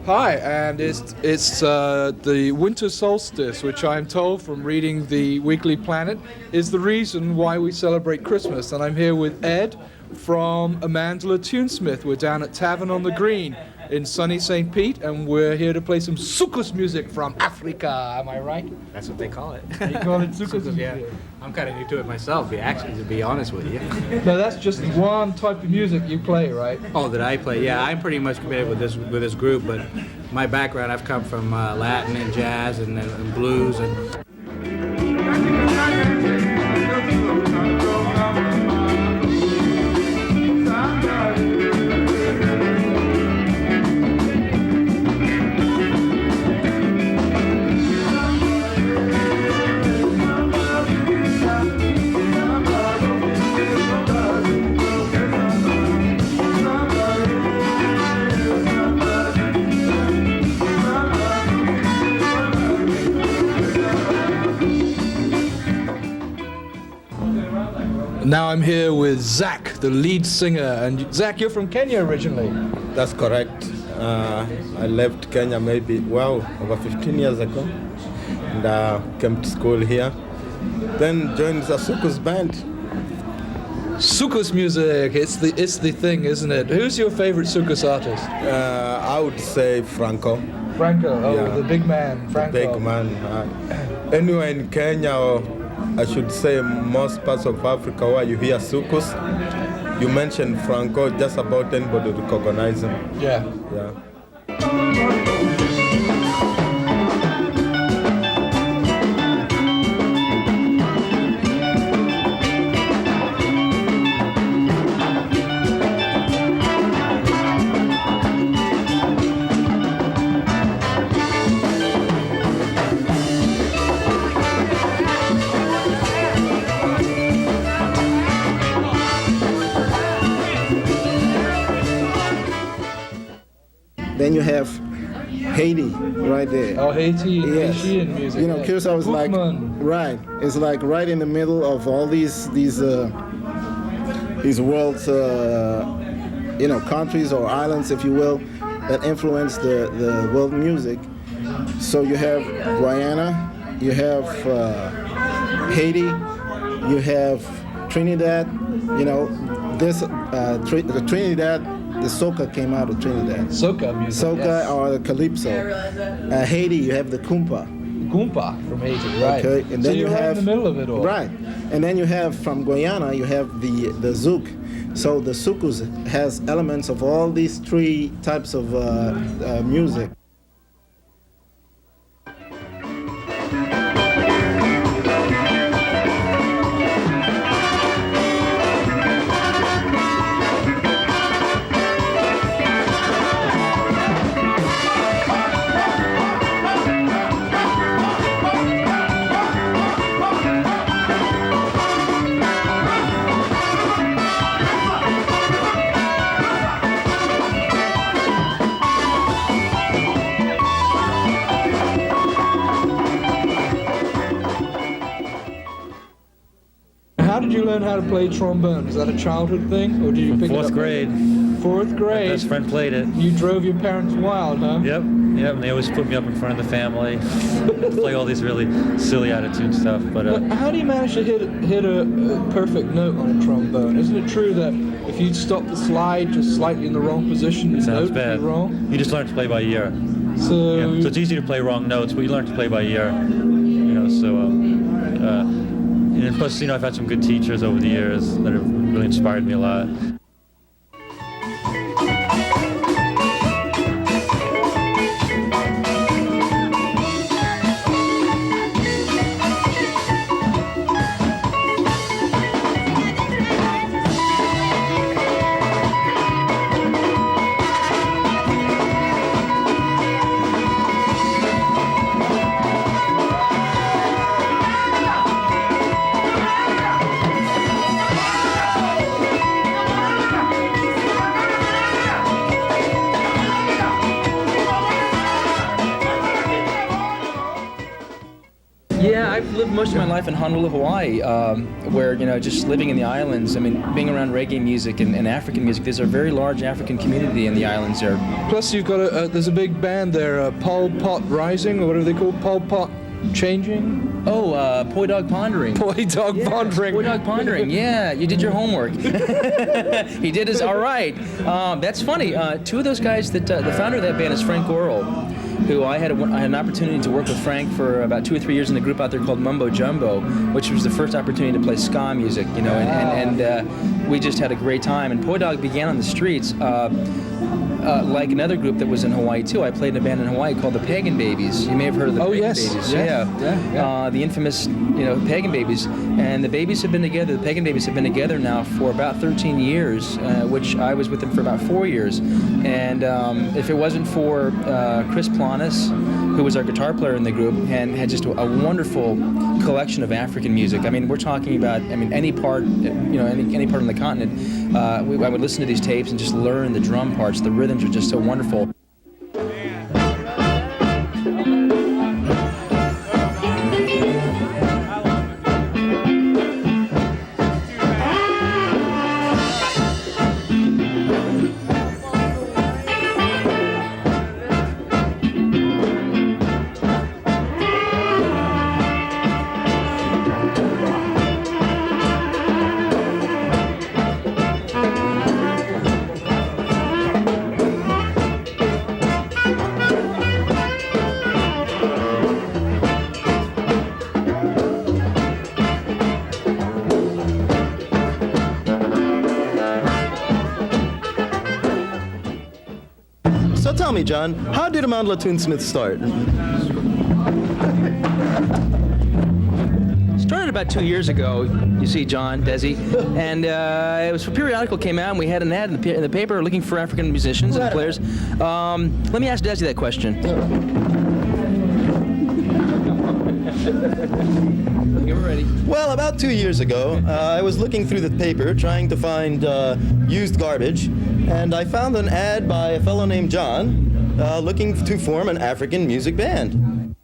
Hi, and it's the winter solstice, which I'm told from reading the Weekly Planet is the reason why we celebrate Christmas. And I'm here with Ed from Amandla Tunesmith. We're down at Tavern on the Green in sunny St. Pete, and we're here to play some soukous music from Africa. Am I right? That's what they call it. You call it soukous music? Yeah. I'm kind of new to it myself, to be honest with you. No, that's just one type of music you play, right? Oh, that I play? Yeah, I'm pretty much committed with this group, but my background, I've come from Latin and jazz and blues and. Now I'm here with Zach, the lead singer. And Zach, you're from Kenya originally. That's correct. I left Kenya over 15 years ago, and came to school here. Then joined the soukous band. Soukous music, it's the thing, isn't it? Who's your favorite soukous artist? I would say Franco. Franco, Yeah. The big man, Franco. The big man. Anywhere in Kenya, or I should say most parts of Africa where you hear soukous, you mention Franco, just about anybody recognize him. Yeah. Then you have Haiti right there. Oh, Haiti, Yes. Haitian music. You know, Curacao is like Bookman. right. It's like right in the middle of all these world, countries or islands, if you will, that influence the world music. So you have Guyana, you have Haiti, you have Trinidad. You know, the Trinidad. The soca came out of Trinidad. Soca music. Soca yes. or the calypso. Haiti, you have the kumpa. Goomba from Haiti, right? Okay, and then so you're you right have in the middle of it all. Right, and then you have from Guyana, you have the zouk. So the soukous has elements of all these three types of music. How did you learn how to play trombone? Is that a childhood thing, or did you pick it up? Fourth grade. Fourth grade. My best friend played it. You drove your parents wild, huh? Yep. And they always put me up in front of the family to play all these really silly out-of-tune stuff. But How do you manage to hit a perfect note on a trombone? Isn't it true that if you stop the slide just slightly in the wrong position, the it sounds note bad. would be wrong? You just learn to play by ear. So, Yeah. So it's easy to play wrong notes, but you learn to play by ear. And plus, I've had some good teachers over the years that have really inspired me a lot. Yeah, I've lived most of my life in Honolulu, Hawaii, where, just living in the islands, being around reggae music and African music, there's a very large African community in the islands there. Plus, you've got there's a big band there, Pol Pot Rising, or what are they called? Pol Pot Changing? Oh, Poi Dog Pondering. Poi Dog Pondering. Poi Dog Pondering, yeah, you did your homework. He did his all right. That's funny. Two of those guys, the founder of that band is Frank Orrell, who I had an opportunity to work with Frank for about 2 or 3 years in a group out there called Mumbo Jumbo, which was the first opportunity to play ska music, and we just had a great time. And Poi Dog began on the streets. Like another group that was in Hawaii too, I played in a band in Hawaii called the Pagan Babies. You may have heard of the Pagan Babies. Yeah. The infamous, Pagan Babies. And the Babies have been together. The Pagan Babies have been together now for about 13 years, which I was with them for about 4 years. And if it wasn't for Chris Planas, who was our guitar player in the group and had just a wonderful collection of African music. We're talking about, any part, any part on the continent. I would listen to these tapes and just learn the drum parts. The rhythms are just so wonderful. So tell me, John, how did Amandla Tunesmith start? Started about 2 years ago, you see, John, Desi, and it was a periodical came out, and we had an ad in the paper looking for African musicians and players. Let me ask Desi that question. You're ready. Well, about 2 years ago, I was looking through the paper trying to find used garbage, and I found an ad by a fellow named John looking to form an African music band.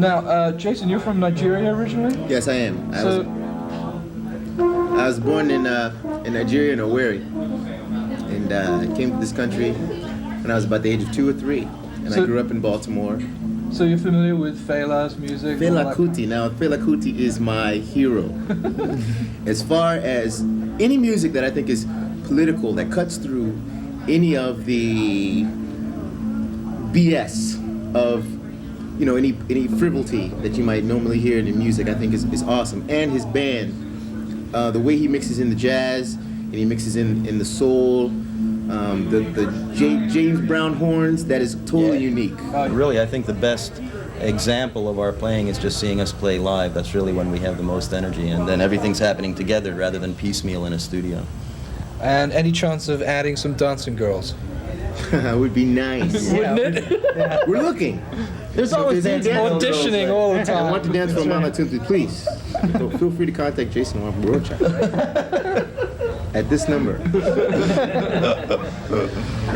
Now, Jason, you're from Nigeria originally? Yes, I am. So, I was born in Nigeria, in Owerri, and I came to this country when I was about the age of 2 or 3, and I grew up in Baltimore. so you're familiar with Fela's music? Fela Kuti. Now, Fela Kuti is my hero. As far as any music that I think is political, that cuts through any of the BS of, you know, any frivolity that you might normally hear in music, I think is awesome. And his band, the way he mixes in the jazz and he mixes in the soul, the James Brown horns, that is totally unique. Really, I think the best example of our playing is just seeing us play live. That's really when we have the most energy, and then everything's happening together rather than piecemeal in a studio. And any chance of adding some dancing girls? Would be nice. Wouldn't it? We're looking. There's always Auditioning all the I time. want to dance for Amandla Tunesmith, please. So feel free to contact Jason Rocha at this number. My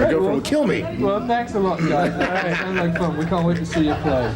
girlfriend will kill me. Well, thanks a lot, guys. All right, sounds like fun. We can't wait to see you play.